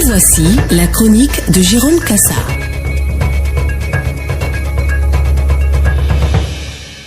Et voici la chronique de Jérôme Cassa.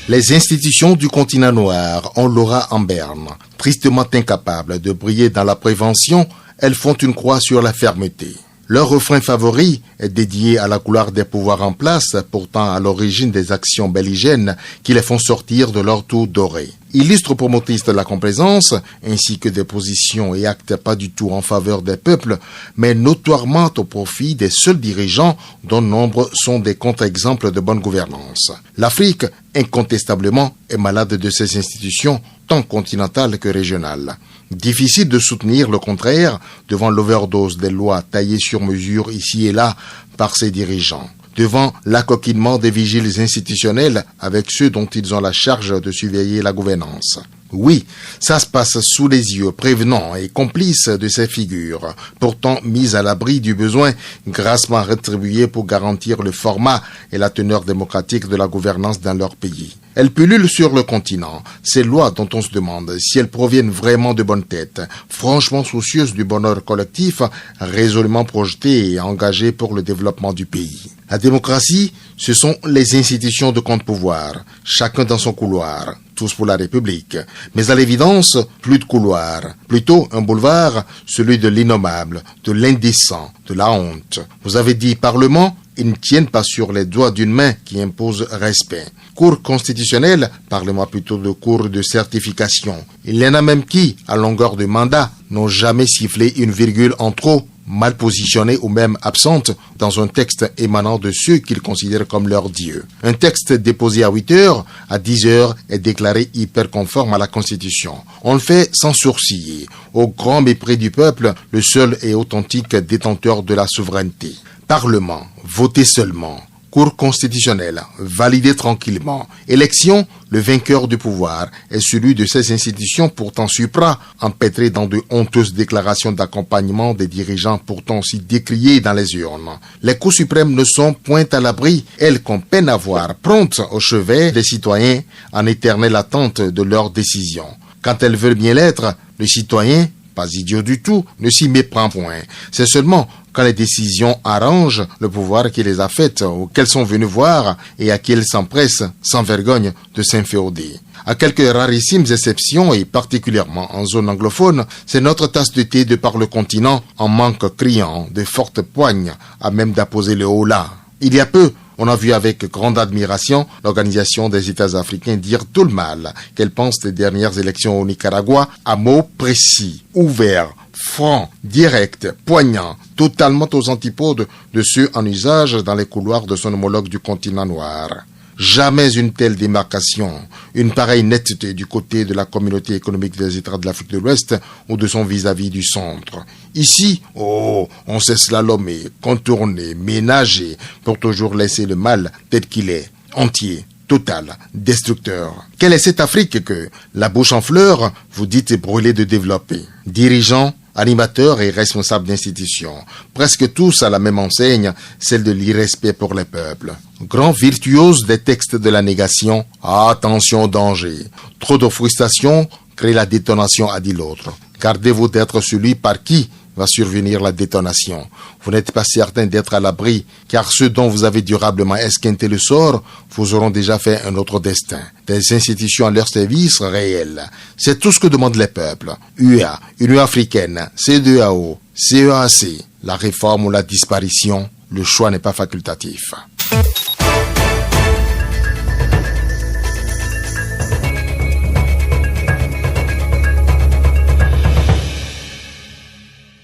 Les institutions du continent noir ont l'aura en berne. Tristement incapables de briller dans la prévention, elles font une croix sur la fermeté. Leur refrain favori est dédié à la couleur des pouvoirs en place, pourtant à l'origine des actions belligènes qui les font sortir de leur tour doré. Illustres promotrices de la complaisance, ainsi que des positions et actes pas du tout en faveur des peuples, mais notoirement au profit des seuls dirigeants dont nombre sont des contre-exemples de bonne gouvernance. L'Afrique, incontestablement, est malade de ses institutions, tant continentales que régionales. Difficile de soutenir le contraire devant l'overdose des lois taillées sur mesure ici et là par ses dirigeants, devant l'accoquinement des vigiles institutionnels avec ceux dont ils ont la charge de surveiller la gouvernance. Oui, ça se passe sous les yeux prévenants et complices de ces figures, pourtant mises à l'abri du besoin, grassement rétribuées pour garantir le format et la teneur démocratique de la gouvernance dans leur pays. Elles pullulent sur le continent, ces lois dont on se demande si elles proviennent vraiment de bonnes têtes, franchement soucieuses du bonheur collectif, résolument projetées et engagées pour le développement du pays. La démocratie, ce sont les institutions de contre-pouvoir, chacun dans son couloir, tous pour la République. Mais à l'évidence, plus de couloir, plutôt un boulevard, celui de l'innommable, de l'indécent, de la honte. Vous avez dit Parlement, ils ne tiennent pas sur les doigts d'une main qui impose respect. Cour constitutionnelle, parlez-moi plutôt de cour de certification. Il y en a même qui, à longueur de mandat, n'ont jamais sifflé une virgule en trop, mal positionnée ou même absente dans un texte émanant de ceux qu'ils considèrent comme leur Dieu. Un texte déposé à 8 heures, à 10 heures est déclaré hyper conforme à la Constitution. On le fait sans sourciller, au grand mépris du peuple, le seul et authentique détenteur de la souveraineté. Parlement, voter seulement. Cour constitutionnelle, validée tranquillement. Élection, le vainqueur du pouvoir est celui de ces institutions pourtant supra, empêtrées dans de honteuses déclarations d'accompagnement des dirigeants pourtant si décriés dans les urnes. Les cours suprêmes ne sont point à l'abri, elles qu'on peine à voir, promptes au chevet des citoyens en éternelle attente de leurs décisions. Quand elles veulent bien l'être, le citoyen, pas idiot du tout, ne s'y méprend point. C'est seulement quand les décisions arrangent le pouvoir qui les a faites ou qu'elles sont venues voir et à qui elles s'empressent, sans vergogne, de s'inféoder. À quelques rarissimes exceptions et particulièrement en zone anglophone, c'est notre tasse de thé de par le continent en manque criant de fortes poignes à même d'apposer le haut là. Il y a peu, on a vu avec grande admiration l'Organisation des États africains dire tout le mal qu'elle pense des dernières élections au Nicaragua à mots précis, ouverts, francs, directs, poignants, totalement aux antipodes de ceux en usage dans les couloirs de son homologue du continent noir. Jamais une telle démarcation, une pareille netteté du côté de la communauté économique des États de l'Afrique de l'Ouest ou de son vis-à-vis du centre. Ici, on s'est slalomé, contourné, ménagé pour toujours laisser le mal tel qu'il est, entier, total, destructeur. Quelle est cette Afrique que, la bouche en fleurs, vous dites brûler de développer? Dirigeants, animateurs et responsables d'institutions, presque tous à la même enseigne, celle de l'irrespect pour les peuples. Grands virtuoses des textes de la négation, attention au danger. Trop de frustration crée la détonation, a dit l'autre. Gardez-vous d'être celui par qui va survenir la détonation. Vous n'êtes pas certain d'être à l'abri, car ceux dont vous avez durablement esquinté le sort vous auront déjà fait un autre destin. Des institutions à leur service réel. C'est tout ce que demandent les peuples. UA, Union africaine, CEDEAO, CEAC. La réforme ou la disparition, le choix n'est pas facultatif.